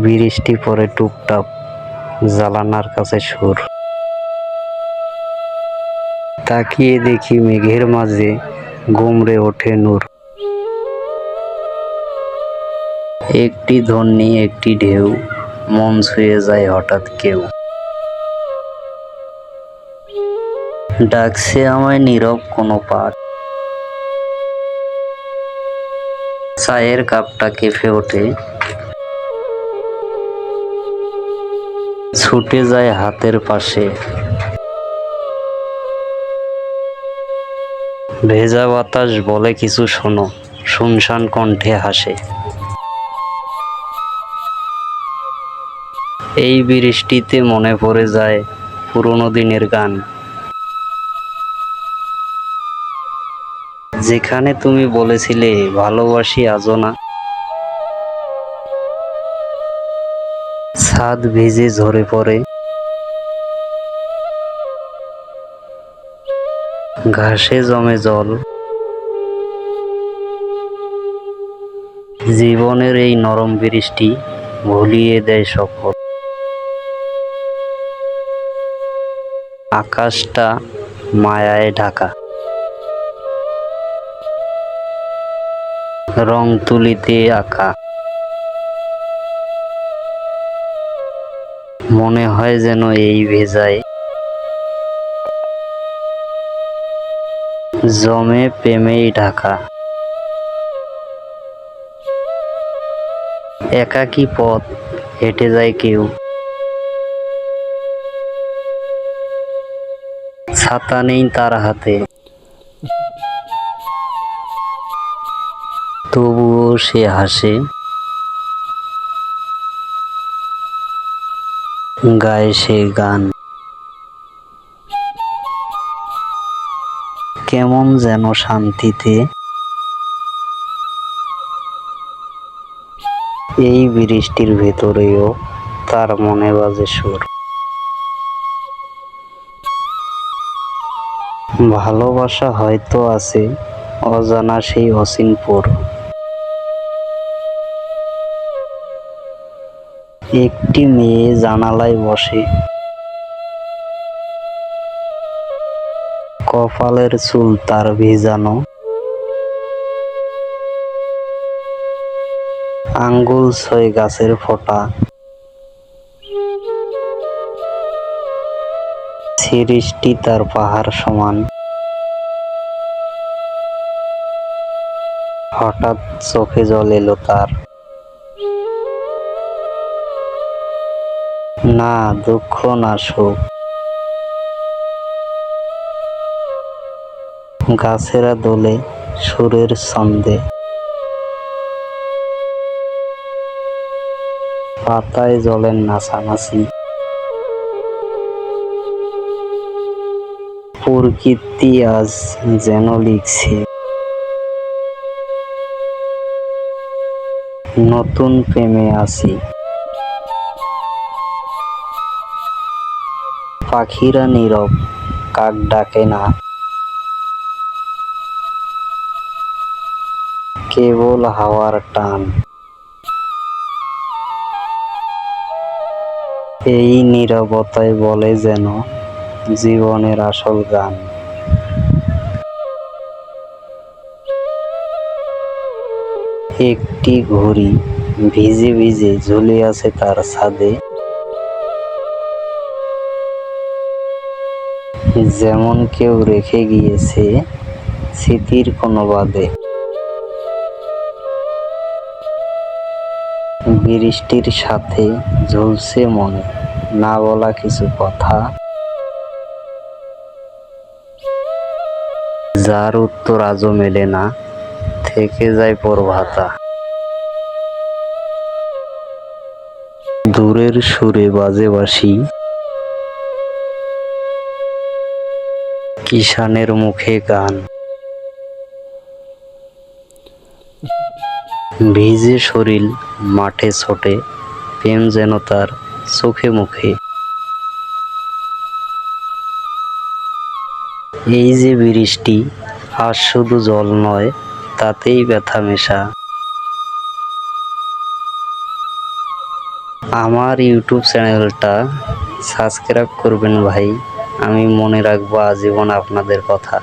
বৃষ্টি পরে টুপটাপ, জানালার কাছে সুর। তাকিয়ে দেখি মেঘের মাঝে গুমড়ে ওঠে নূর। একটি ধ্বনি, একটি ঢেউ, মন ছুঁয়ে যায় হঠাৎ কেউ। ডাকছে আমায় নীরব কোনো পাঠ। চায়ের কাপটা কেঁপে ওঠে, ছুটে যায় হাতের পাশে। ভেজা বাতাস বলে কিছু শোনো, শুনশান কণ্ঠে হাসে। এই বৃষ্টিতে মনে পড়ে যায় পুরোনো দিনের গান, যেখানে তুমি বলেছিলে ভালোবাসি আজও না। ছাদ ভিজে ঝরে পড়ে, ঘাসে জমে জল। জীবনের এই নরম বৃষ্টি ভুলিয়ে দেয় সকল। আকাশটা মায়ায় ঢাকা, রং তুলিতে আঁকা। মনে হয় যেন এই ভেজায় জমে প্রেমেই ঢাকা। একাকী পথ হেঁটে যায় কেউ, ছাতা নেই তার হাতে, তবুও সে হাসে, গায় সে গান। কেমন যেন শান্তিতে এই বৃষ্টির ভেতরেও তার মনে বাজে সুর। ভালোবাসা হয়তো আছে অজানা সেই অচিনপুর। একটি মেয়ে জানালায় বসে, কপালের চুল তার ভিজানো, আঙ্গুল ছয় গাছের ফোঁটা। সৃষ্টি তার পাহাড় সমান, হঠাৎ চোখে জল এলো তার। না দুঃখ না সুখ, গাছেরা দোলে সুরের ছন্দে, পাতায় জলের নাচানাচি। প্রকৃতি আজ যেন লিখছে নতুন প্রেমে আছি। পাখিরা নীরব, কাক ডাকে না, কেবল হাওয়ার টান। এই নীরবতায় বলে যেন জীবনের আসল গান। একটি ঘড়ি ভিজে ভিজে ঝুলে আছে তার ছাদে, যেমন কেউ রেখে গিয়েছে স্মৃতির কোনো বাদে। বৃষ্টির সাথে ঝুলছে মনে না বলা কিছু কথা, যার উত্তর আজও মেলে না, থেকে যায় প্রভাতা। দূরের সুরে বাজে বাঁশি, কিষানের মুখে গান। ভিজে শরীর মাঠে ছোটে, প্রেম যেন তার চোখে মুখে। এই যে বৃষ্টি আজ শুধু জল নয়, তাতেই ব্যথা মেশা। আমার ইউটিউব চ্যানেলটা সাবস্ক্রাইব করবেন ভাই, আমি মনে রাখবো আজীবন আপনাদের কথা।